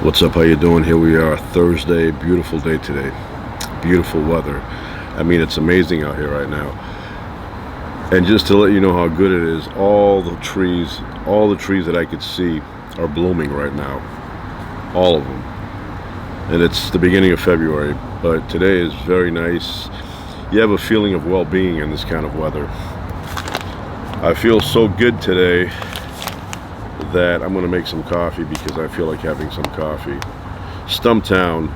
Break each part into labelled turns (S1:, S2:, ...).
S1: What's up? How you doing? Here we are, Thursday. Beautiful day today. Beautiful weather. I mean, it's amazing out here right now. And just to let you know how good it is, all the trees that I could see are blooming right now. All of them. And it's the beginning of February, but today is very nice. You have a feeling of well-being in this kind of weather. I feel so good today that I'm going to make some coffee because I feel like having some coffee. Stumptown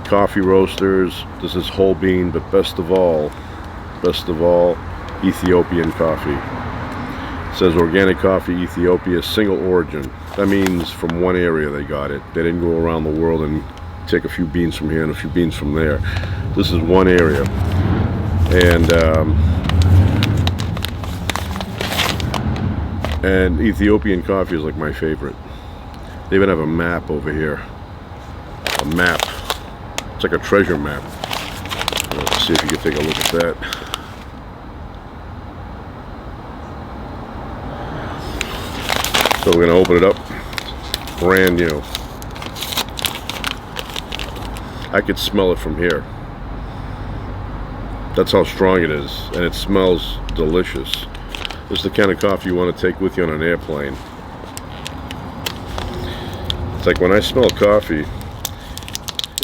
S1: Coffee Roasters. This is whole bean, but best of all, Ethiopian coffee. It says organic coffee, Ethiopia, single origin. That means from one area they got it. They didn't go around the world and take a few beans from here and a few beans from there. This is one area. And Ethiopian coffee is like my favorite. They even have a map over here. A map. It's like a treasure map. Let's see if you can take a look at that. So we're going to open it up. Brand new. I could smell it from here. That's how strong it is. And it smells delicious. This is the kind of coffee you want to take with you on an airplane. It's like when I smell coffee,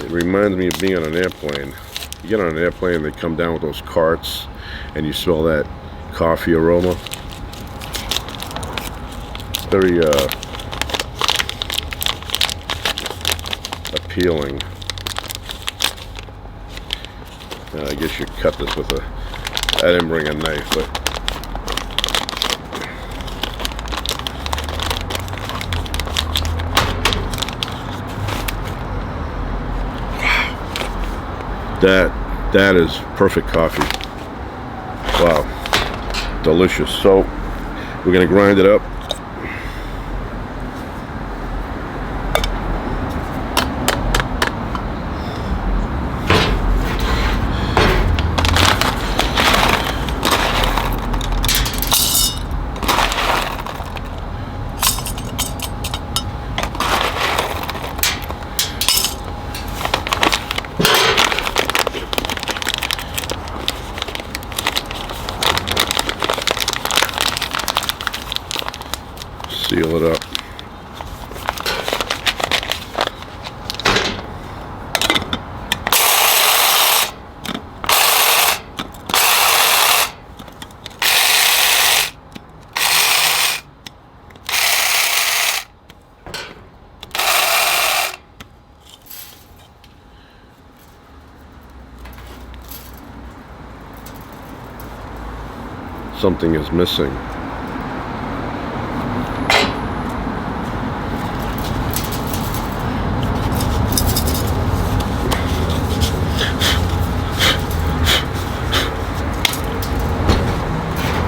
S1: it reminds me of being on an airplane. You get on an airplane, they come down with those carts, and you smell that coffee aroma. It's very appealing. I guess you cut this with a... I didn't bring a knife, but... That is perfect coffee. Wow, delicious. So we're gonna grind it up. Seal it up. Something is missing.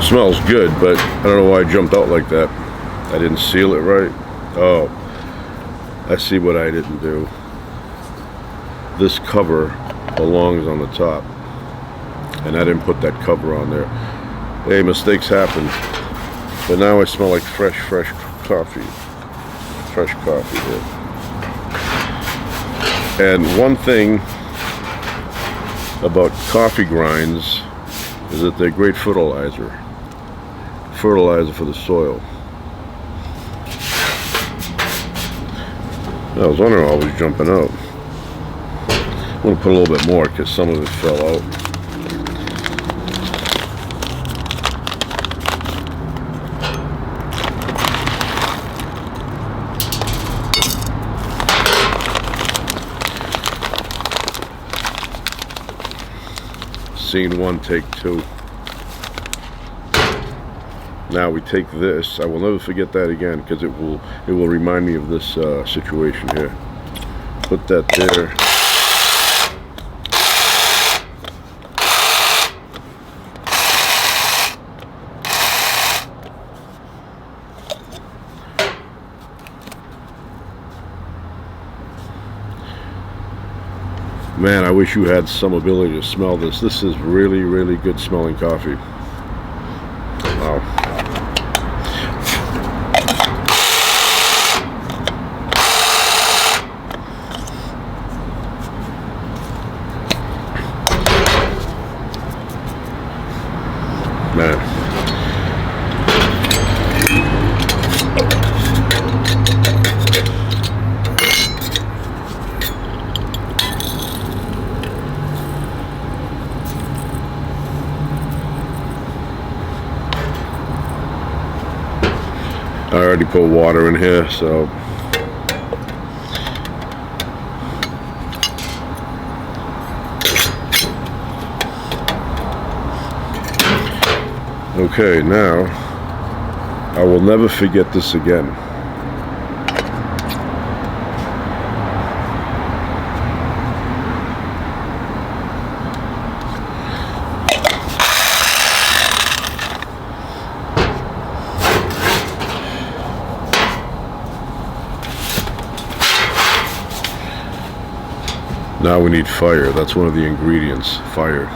S1: Smells good, but I don't know why I jumped out like that. I didn't seal it right. Oh, I see what I didn't do. This cover belongs on the top, and I didn't put that cover on there. Hey, mistakes happen. But now I smell like fresh coffee. Fresh coffee here. And one thing about coffee grinds is that they're great fertilizer for the soil. I was wondering why I was jumping out. I'm going to put a little bit more because some of it fell out. Scene one, take two. Now we take this. I will never forget that again because it will remind me of this situation here. Put that there. Man, I wish you had some ability to smell this. This is really good smelling coffee. Wow. I already put water in here, so okay, now I will never forget this again. Now we need fire. That's one of the ingredients, fire.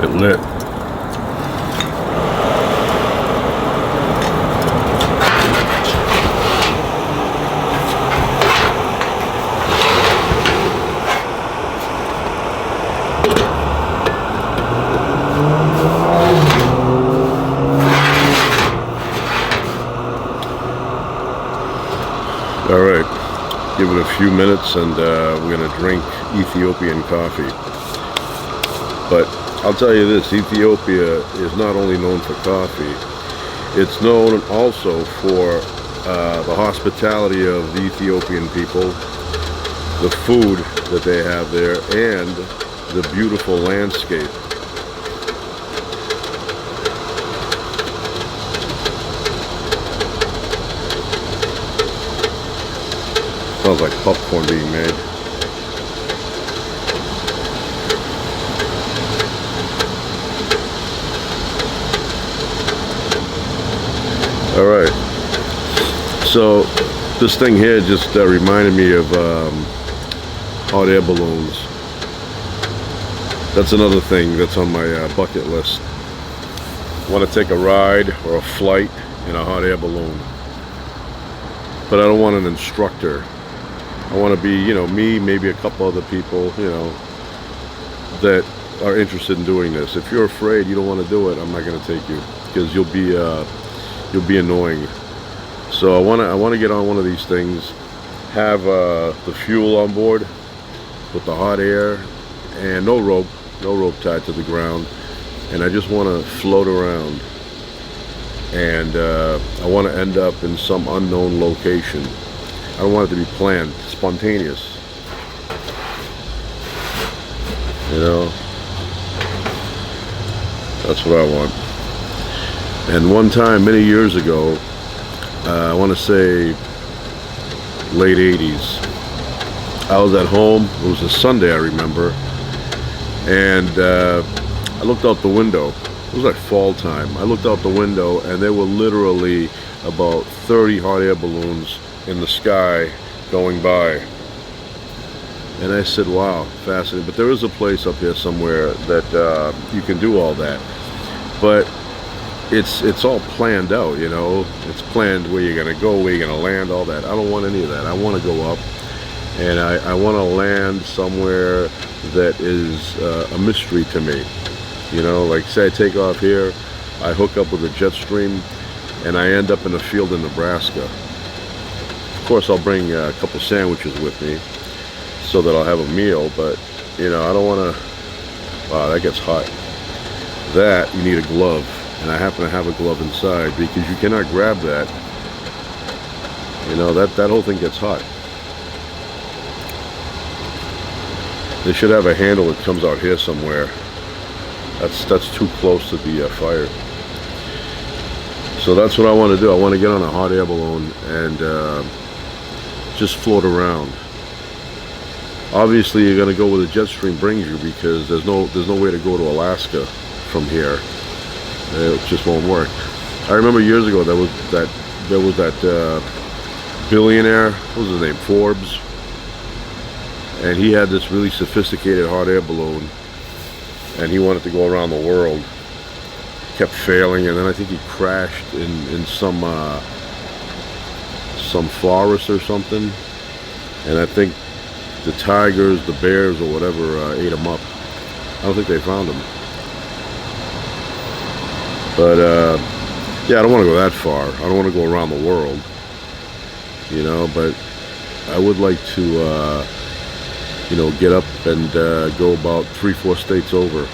S1: It lit. All right, give it a few minutes and we're gonna drink Ethiopian coffee. But I'll tell you this, Ethiopia is not only known for coffee, it's known also for the hospitality of the Ethiopian people, the food that they have there, and the beautiful landscape. Smells like popcorn being made. All right, so this thing here just reminded me of hot air balloons. That's another thing that's on my bucket list. I want to take a ride or a flight in a hot air balloon, but I don't want an instructor. I want to be, you know, me, maybe a couple other people, you know, that are interested in doing this. If you're afraid, you don't want to do it, I'm not going to take you, because you'll be annoying. So I want to get on one of these things, have the fuel on board with the hot air, and no rope tied to the ground, and I just want to float around, and I want to end up in some unknown location. I don't want it to be planned, spontaneous, you know. That's what I want. And one time, many years ago, I want to say late 80s, I was at home. It was a Sunday, I remember, and I looked out the window. It was like fall time. I looked out the window, and there were literally about 30 hot air balloons in the sky going by. And I said, wow, fascinating. But there is a place up here somewhere that you can do all that. But it's all planned out, you know. It's planned where you're gonna go, where you're gonna land, all that. I don't want any of that. I want to go up, and I want to land somewhere that is a mystery to me. You know, like say I take off here, I hook up with a jet stream, and I end up in a field in Nebraska. Of course, I'll bring a couple sandwiches with me so that I'll have a meal, but you know, I don't want to. Wow, that gets hot. That you need a glove. And I happen to have a glove inside, because you cannot grab that. You know, that whole thing gets hot. They should have a handle that comes out here somewhere. That's too close to the fire. So that's what I want to do. I want to get on a hot air balloon and just float around. Obviously, you're going to go where the jet stream brings you, because there's no way to go to Alaska from here. It just won't work. I remember years ago there was that billionaire, what was his name, Forbes, and he had this really sophisticated hot air balloon, and he wanted to go around the world. Kept failing, and then I think he crashed in some some forest or something, and I think the tigers, the bears, or whatever ate them up. I don't think they found them. But yeah, I don't want to go that far. I don't want to go around the world, you know. But I would like to, you know, get up and go about 3-4 states over.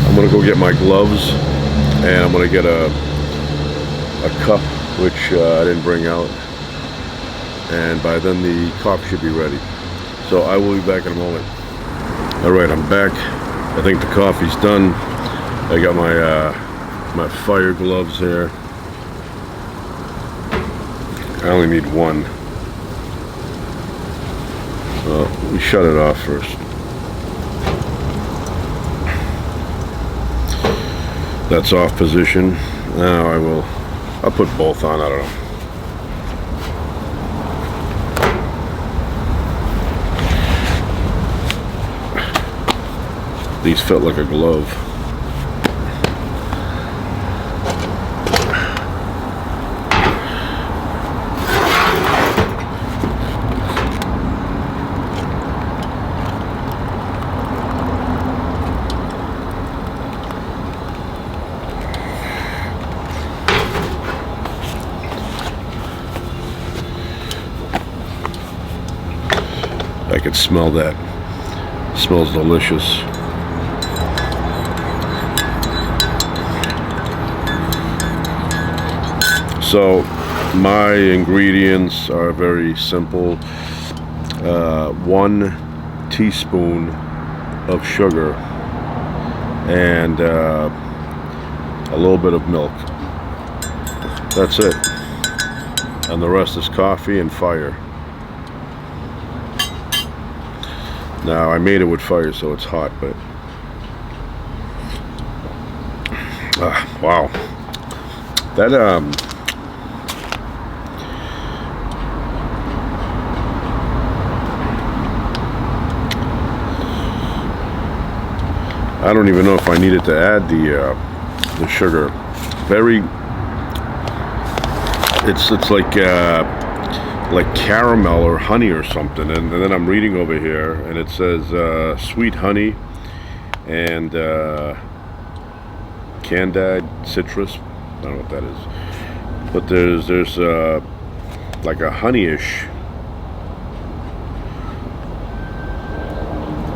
S1: I'm gonna go get my gloves, and I'm gonna get a cup, which I didn't bring out, and by then the coffee should be ready. So I will be back in a moment. All right, I'm back. I think the coffee's done. I got my fire gloves here. I only need one. We shut it off first. That's off position. Now I'll put both on, I don't know. These fit like a glove. I can smell that. It smells delicious. So my ingredients are very simple. 1 teaspoon of sugar and a little bit of milk. That's it. And the rest is coffee and fire. Now I made it with fire, so it's hot, but wow, that I don't even know if I needed to add the sugar. Very, it's like caramel or honey or something, and then I'm reading over here and it says sweet honey and candied citrus. I don't know what that is, but there's like a honeyish.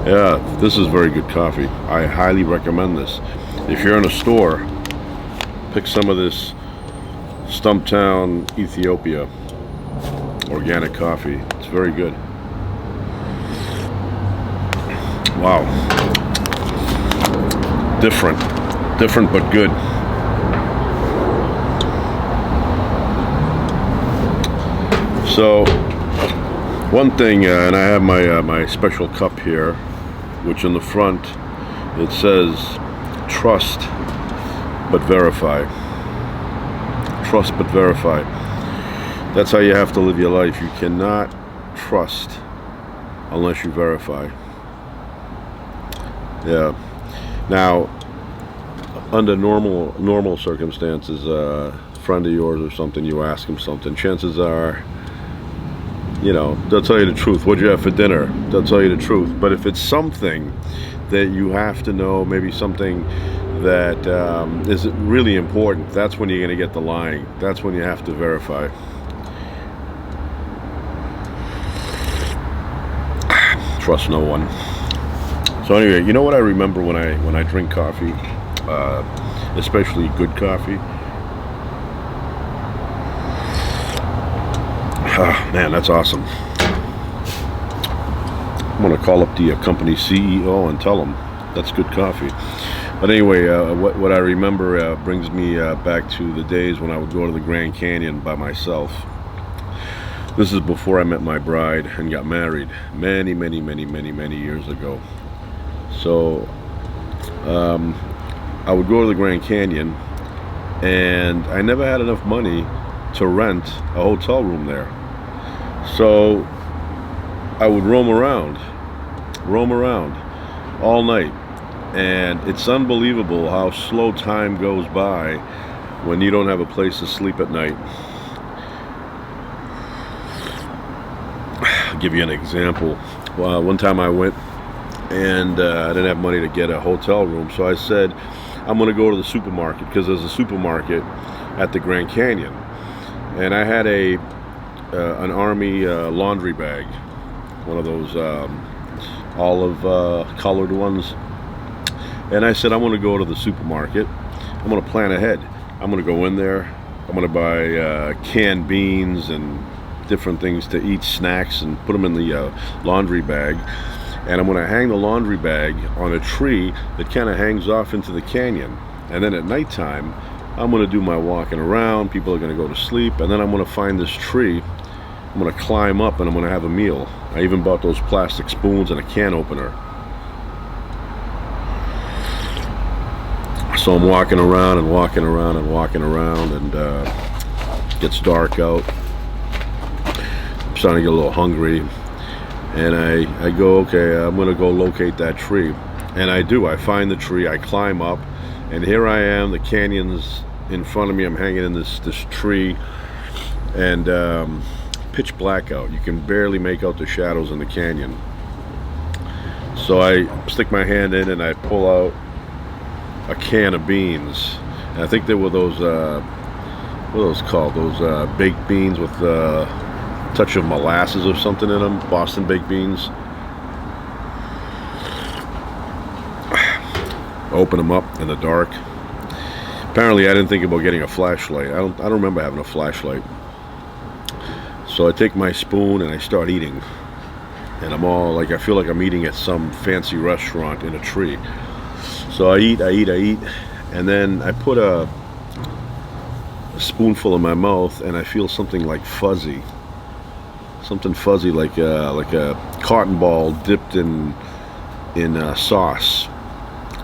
S1: Yeah, this is very good coffee. I highly recommend this. If you're in a store, pick some of this Stumptown Ethiopia organic coffee. It's very good. Wow. Different but good. So one thing, and I have my special cup here, which in the front it says trust but verify. Trust but verify. That's how you have to live your life. You cannot trust unless you verify. Yeah. Now, under normal circumstances, a friend of yours or something, you ask him something, chances are, you know, they'll tell you the truth. What'd you have for dinner? They'll tell you the truth. But if it's something that you have to know, maybe something that is really important, that's when you're going to get the lying. That's when you have to verify. Trust no one. So anyway, you know what I remember when I drink coffee, especially good coffee? Man, that's awesome. I'm gonna call up the company CEO and tell him that's good coffee. But anyway, what I remember brings me back to the days when I would go to the Grand Canyon by myself. This is before I met my bride and got married many years ago. So I would go to the Grand Canyon, and I never had enough money to rent a hotel room there. So I would roam around, roam around all night. And it's unbelievable how slow time goes by when you don't have a place to sleep at night. I'll give you an example. One time I went and I didn't have money to get a hotel room, so I said I'm going to go to the supermarket, because there's a supermarket at the Grand Canyon, and I had an Army laundry bag, one of those olive colored ones, and I said I'm going to go to the supermarket. I'm going to plan ahead. I'm going to go in there. I'm going to buy canned beans and different things to eat, snacks, and put them in the laundry bag. And I'm going to hang the laundry bag on a tree that kind of hangs off into the canyon. And then at nighttime, I'm going to do my walking around. People are going to go to sleep. And then I'm going to find this tree. I'm going to climb up and I'm going to have a meal. I even bought those plastic spoons and a can opener. So I'm walking around and walking around and walking around, and it gets dark out. I'm starting to get a little hungry. And I go, okay, I'm going to go locate that tree. And I do. I find the tree. I climb up. And here I am. The canyon's in front of me. I'm hanging in this tree. And pitch black out. You can barely make out the shadows in the canyon. So I stick my hand in and I pull out a can of beans. And I think they were those, what are those called? Those baked beans with touch of molasses or something in them, Boston baked beans. Open them up in the dark. Apparently I didn't think about getting a flashlight. I don't remember having a flashlight. So I take my spoon and I start eating, and I'm all like, I feel like I'm eating at some fancy restaurant in a tree. So I eat, and then I put a spoonful in my mouth and I feel something like fuzzy. Something fuzzy, like a cotton ball dipped in sauce.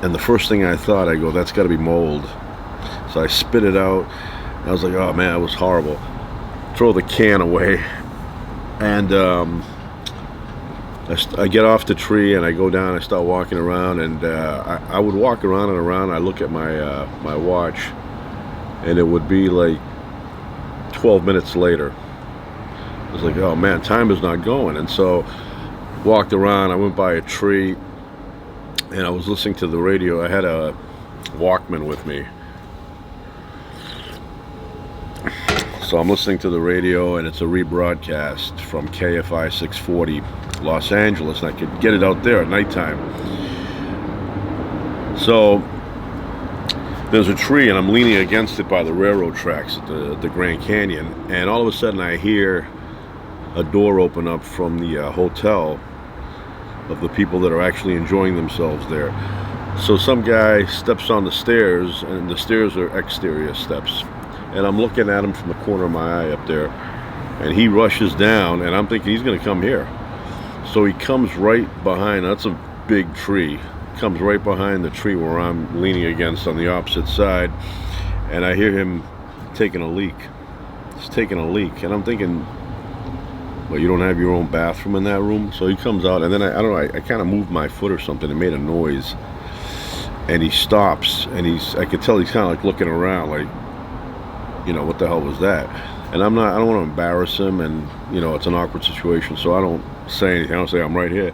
S1: And the first thing I thought, I go, that's got to be mold. So I spit it out. And I was like, oh man, it was horrible. Throw the can away. And I get off the tree and I go down. I start walking around, and I would walk around and around. I look at my watch, and it would be like 12 minutes later. I was like, oh man, time is not going. And so walked around. I went by a tree and I was listening to the radio. I had a Walkman with me, so I'm listening to the radio, and it's a rebroadcast from KFI 640 Los Angeles, and I could get it out there at nighttime. So there's a tree and I'm leaning against it by the railroad tracks at the Grand Canyon, and all of a sudden I hear a door open up from the hotel of the people that are actually enjoying themselves there. So some guy steps on the stairs, and the stairs are exterior steps, and I'm looking at him from the corner of my eye up there, and he rushes down, and I'm thinking he's going to come here. So he comes right behind, that's a big tree, comes right behind the tree where I'm leaning against on the opposite side, and I hear him taking a leak. He's taking a leak, and I'm thinking, well, you don't have your own bathroom in that room? So he comes out, and then I don't know, I kind of moved my foot or something, it made a noise, and he stops, and I could tell he's kind of like looking around, like, you know, what the hell was that? And I don't want to embarrass him, and you know, it's an awkward situation, so I don't say anything. I don't say, I'm right here.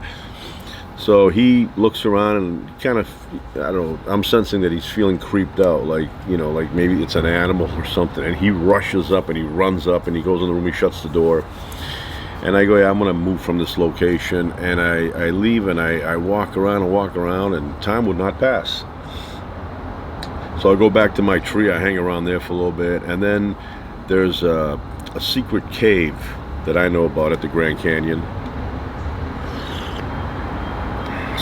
S1: So he looks around and kind of, I don't know, I'm sensing that he's feeling creeped out, like, you know, like maybe it's an animal or something, and he rushes up and he runs up and he goes in the room, he shuts the door. And I go, yeah, I'm going to move from this location. And I leave, and I walk around and walk around, and time would not pass. So I go back to my tree, I hang around there for a little bit, and then there's a secret cave that I know about at the Grand Canyon.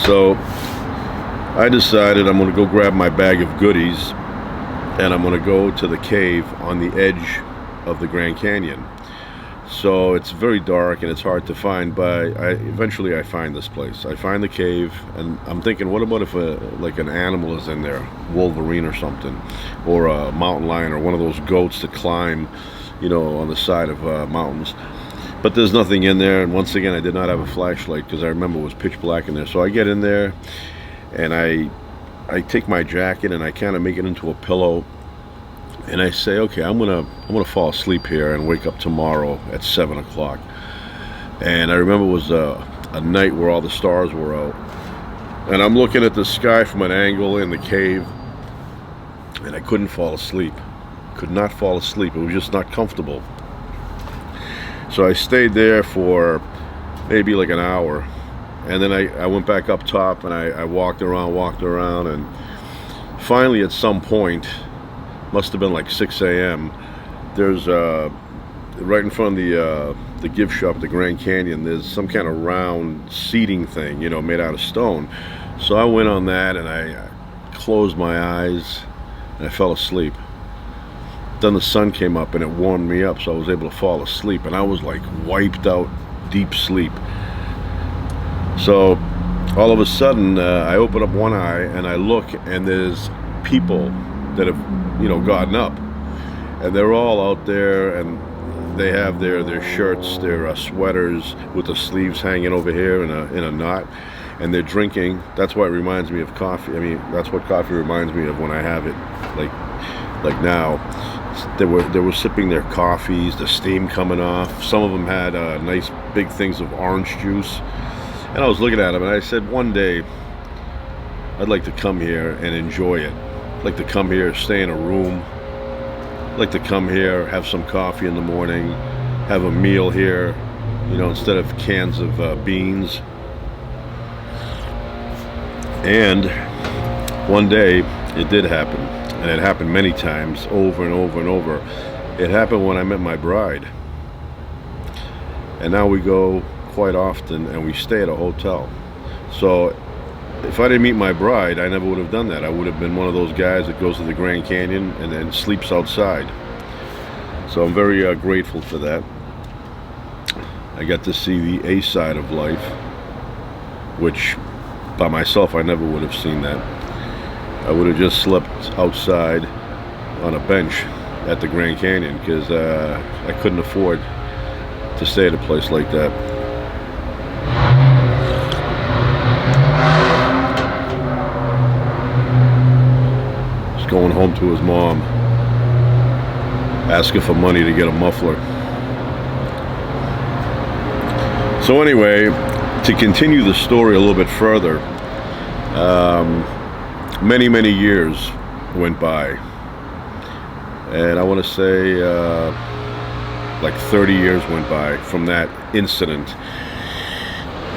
S1: So I decided I'm going to go grab my bag of goodies, and I'm going to go to the cave on the edge of the Grand Canyon. So it's very dark and it's hard to find, but eventually I find this place. I find the cave, and I'm thinking, what about if like an animal is in there, Wolverine or something, or a mountain lion, or one of those goats that climb, you know, on the side of mountains. but there's nothing in there. And once again, I did not have a flashlight because I remember it was pitch black in there. So I get in there and I take my jacket and I kind of make it into a pillow, and I say, okay, I'm gonna fall asleep here and wake up tomorrow at 7 o'clock. And I remember it was a night where all the stars were out, and I'm looking at the sky from an angle in the cave, and I couldn't fall asleep. Could not fall asleep. It was just not comfortable. So I stayed there for maybe like an hour, and then I went back up top, and I walked around, and finally at some point, must have been like 6 a.m., there's right in front of the gift shop at the Grand Canyon, there's some kind of round seating thing, you know, made out of stone. So I went on that, and I closed my eyes and I fell asleep. Then the sun came up and it warmed me up, so I was able to fall asleep, and I was like wiped out, deep sleep. So all of a sudden I open up one eye and I look, and there's people that have, you know, gotten up, and they're all out there, and they have their shirts, their sweaters with the sleeves hanging over here in a knot, and they're drinking. That's why it reminds me of coffee. I mean, that's what coffee reminds me of when I have it, like now. They were sipping their coffees, the steam coming off. Some of them had nice big things of orange juice, and I was looking at them, and I said, one day I'd like to come here and enjoy it. I'd like to come here, stay in a room. I'd like to come here, have some coffee in the morning, have a meal here, you know, instead of cans of beans. And one day it did happen, and it happened many times, over and over and over. It happened when I met my bride, and now we go quite often, and we stay at a hotel. So if I didn't meet my bride, I never would have done that. I would have been one of those guys that goes to the Grand Canyon and then sleeps outside. So I'm very grateful for that. I got to see the A side of life, which by myself I never would have seen that. I would have just slept outside on a bench at the Grand Canyon, because I couldn't afford to stay at a place like that. He's going home to his mom, asking for money to get a muffler. So anyway, to continue the story a little bit further, many years went by, and I want to say like 30 years went by from that incident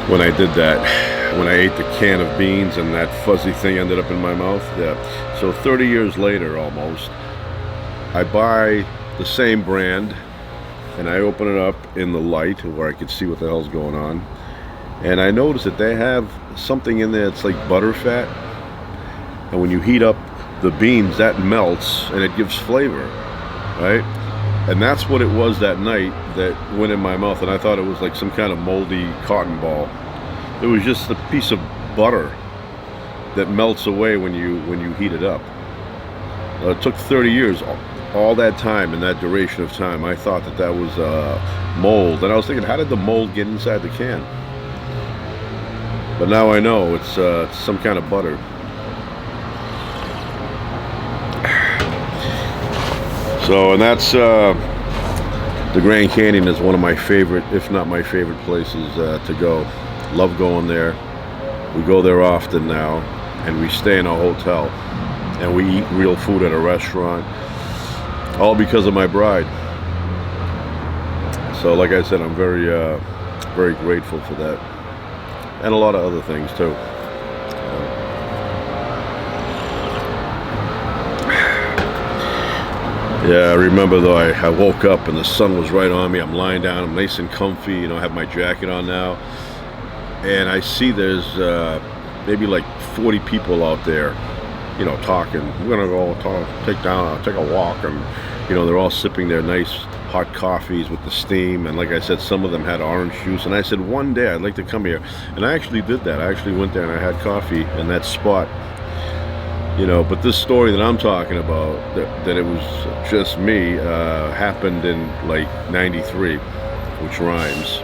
S1: when I did that, when I ate the can of beans and that fuzzy thing ended up in my mouth. Yeah. So 30 years later almost, I buy the same brand, and I open it up in the light where I could see what the hell's going on, and I notice that they have something in there that's like butter fat, and when you heat up the beans, that melts and it gives flavor, right? And that's what it was that night that went in my mouth, and I thought it was like some kind of moldy cotton ball. It was just a piece of butter that melts away when you heat it up. It took 30 years, all that time, in that duration of time, I thought that was mold, and I was thinking, how did the mold get inside the can? But now I know it's some kind of butter. So, and that's the Grand Canyon is one of my favorite, if not my favorite places to go. Love going there. We go there often now, and we stay in a hotel, and we eat real food at a restaurant, all because of my bride. So like I said, I'm very very grateful for that, and a lot of other things too. Yeah, I remember though, I woke up and the sun was right on me. I'm lying down, I'm nice and comfy, you know, I have my jacket on now, and I see there's maybe like 40 people out there, you know, talking. We're gonna go take a walk, and you know, they're all sipping their nice hot coffees with the steam, and like I said, some of them had orange juice, and I said, one day I'd like to come here, and I actually did that. I actually went there and I had coffee in that spot, you know. But this story that I'm talking about, that it was just me, happened in like '93. which rhymes.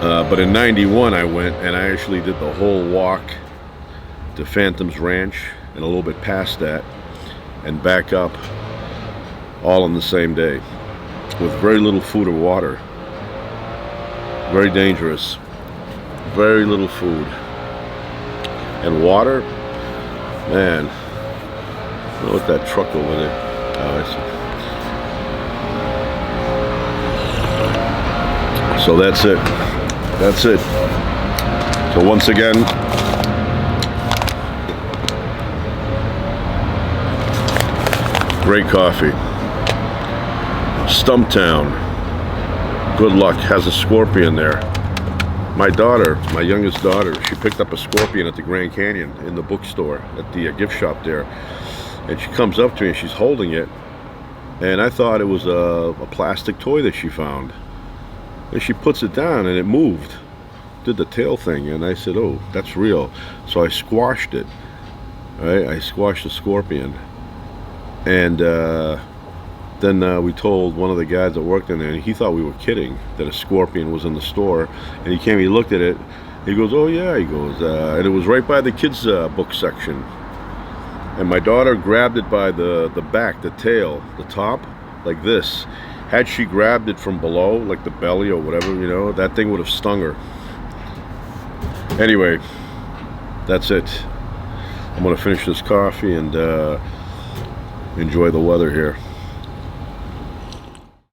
S1: But in '91 I went and I actually did the whole walk to Phantom's Ranch and a little bit past that and back up, all in the same day with very little food or water. Very dangerous. Very little food and water. Man, I know what that truck over there. Oh, I see. So that's it. That's it. So once again, great coffee. Stumptown. Good luck. Has a scorpion there. My daughter, my youngest daughter, she picked up a scorpion at the Grand Canyon in the bookstore at the gift shop there. And she comes up to me and she's holding it. And I thought it was a plastic toy that she found. And she puts it down and it moved. Did the tail thing. And I said, oh, that's real. So I squashed it. Right? I squashed the scorpion. And then we told one of the guys that worked in there, and he thought we were kidding, that a scorpion was in the store. And he came, he looked at it, he goes, oh yeah, he goes, and it was right by the kids' book section. And my daughter grabbed it by the back, the tail, the top, like this. Had she grabbed it from below, like the belly or whatever, you know, that thing would have stung her. Anyway, that's it. I'm gonna finish this coffee and enjoy the weather here.